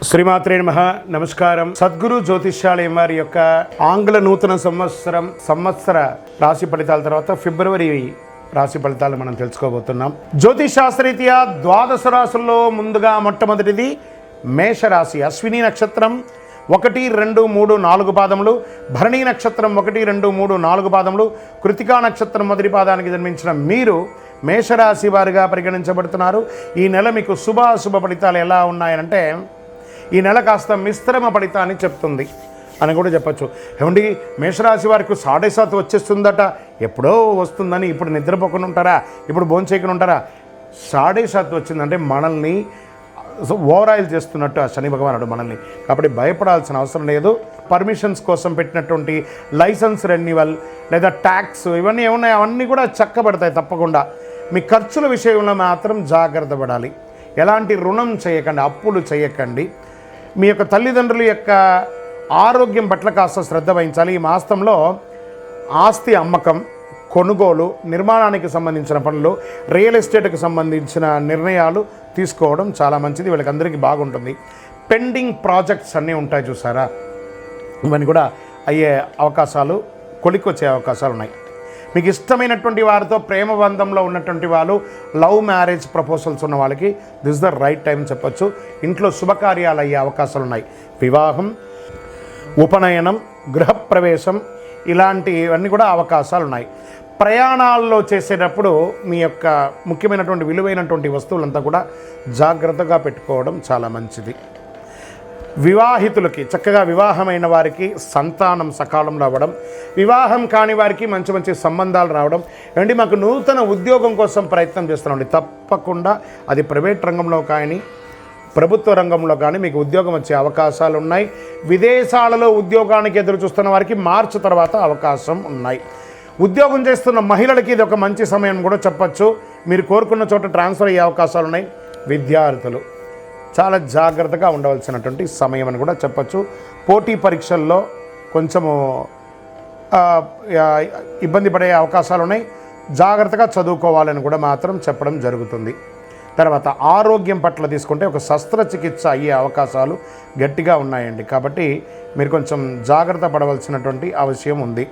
శ్రీమాత్రే నమః. నమస్కారం. సద్గురు జ్యోతిష్యాలయం వారి యొక్క ఆంగ్ల నూతన సంవత్సర రాశి ఫలితాల తర్వాత ఫిబ్రవరి రాశి ఫలితాలు మనం తెలుసుకోబోతున్నాం. జ్యోతిష్ శాస్త్రరీత్యా ద్వాదశ రాశుల్లో ముందుగా మొట్టమొదటిది మేషరాశి. అశ్విని నక్షత్రం 1, 2, 3, 4 పాదములు, భరణి నక్షత్రం 1, 2, 3, 4 పాదములు, కృతికా నక్షత్రం మొదటి పాదానికి జన్మించిన మీరు మేషరాశి వారిగా పరిగణించబడుతున్నారు. ఈ నెల మీకు శుభాశుభ ఫలితాలు ఎలా ఉన్నాయంటే, ఈ నెల కాస్త మిశ్రమ ఫలితాన్ని చెప్తుంది అని కూడా చెప్పచ్చు. ఏమండి, మేషరాశి వారికి 7.5 వచ్చేస్తుందట, ఎప్పుడో వస్తుందని ఇప్పుడు నిద్రపోకుండా ఉంటారా, ఇప్పుడు భోంచేయకుండా ఉంటారా? 7.5 వచ్చిందంటే మనల్ని ఓవరాయిల్ చేస్తున్నట్టు ఆ శని భగవానుడు మనల్ని. కాబట్టి భయపడాల్సిన అవసరం లేదు. పర్మిషన్స్ కోసం పెట్టినటువంటి లైసెన్స్ రెన్యువల్ లేదా ట్యాక్స్ ఇవన్నీ ఏమున్నాయి, అవన్నీ కూడా చక్కబడతాయి తప్పకుండా. మీ ఖర్చుల విషయంలో మాత్రం జాగ్రత్త పడాలి. ఎలాంటి రుణం చేయకండి, అప్పులు చేయకండి. మీ యొక్క తల్లిదండ్రుల యొక్క ఆరోగ్యం పట్ల కాస్త శ్రద్ధ వహించాలి. ఈ మాసంలో ఆస్తి అమ్మకం, కొనుగోలు, నిర్మాణానికి సంబంధించిన పనులు, రియల్ ఎస్టేట్కి సంబంధించిన నిర్ణయాలు తీసుకోవడం చాలా మంచిది. వీళ్ళకందరికీ బాగుంటుంది. పెండింగ్ ప్రాజెక్ట్స్ అన్నీ ఉంటాయి చూసారా, ఇవన్నీ కూడా అయ్యే అవకాశాలు, కొలికొచ్చే అవకాశాలు ఉన్నాయి. మీకు ఇష్టమైనటువంటి వారితో ప్రేమ బంధంలో ఉన్నటువంటి వాళ్ళు, లవ్ మ్యారేజ్ ప్రపోజల్స్ ఉన్న వాళ్ళకి దిస్ ద రైట్ టైం చెప్పచ్చు. ఇంట్లో శుభకార్యాలు అయ్యే అవకాశాలు ఉన్నాయి. వివాహం, ఉపనయనం, గృహప్రవేశం ఇలాంటివన్నీ కూడా అవకాశాలు ఉన్నాయి. ప్రయాణాల్లో చేసేటప్పుడు మీ యొక్క ముఖ్యమైనటువంటి విలువైనటువంటి వస్తువులంతా కూడా జాగ్రత్తగా పెట్టుకోవడం చాలా మంచిది. వివాహితులకి, చక్కగా వివాహమైన వారికి సంతానం సకాలంలో అవ్వడం, వివాహం కాని వారికి మంచి మంచి సంబంధాలు రావడం. ఏమంటే మాకు నూతన ఉద్యోగం కోసం ప్రయత్నం చేస్తున్నామండి, తప్పకుండా అది ప్రైవేట్ రంగంలో కానీ ప్రభుత్వ రంగంలో కానీ మీకు ఉద్యోగం వచ్చే అవకాశాలు ఉన్నాయి. విదేశాలలో ఉద్యోగానికి ఎదురు చూస్తున్న వారికి మార్చి తర్వాత అవకాశం ఉన్నాయి. ఉద్యోగం చేస్తున్న మహిళలకి ఇది ఒక మంచి సమయం కూడా చెప్పచ్చు. మీరు కోరుకున్న చోట ట్రాన్స్ఫర్ అయ్యే అవకాశాలు ఉన్నాయి. విద్యార్థులు చాలా జాగ్రత్తగా ఉండవలసినటువంటి సమయం అని కూడా చెప్పచ్చు. పోటీ పరీక్షల్లో కొంచెము ఇబ్బంది పడే అవకాశాలు ఉన్నాయి. జాగ్రత్తగా చదువుకోవాలని కూడా మాత్రం చెప్పడం జరుగుతుంది. తర్వాత ఆరోగ్యం పట్ల తీసుకుంటే ఒక శస్త్రచికిత్స అయ్యే అవకాశాలు గట్టిగా ఉన్నాయండి. కాబట్టి మీరు కొంచెం జాగ్రత్త పడవలసినటువంటి అవసరం ఉంది.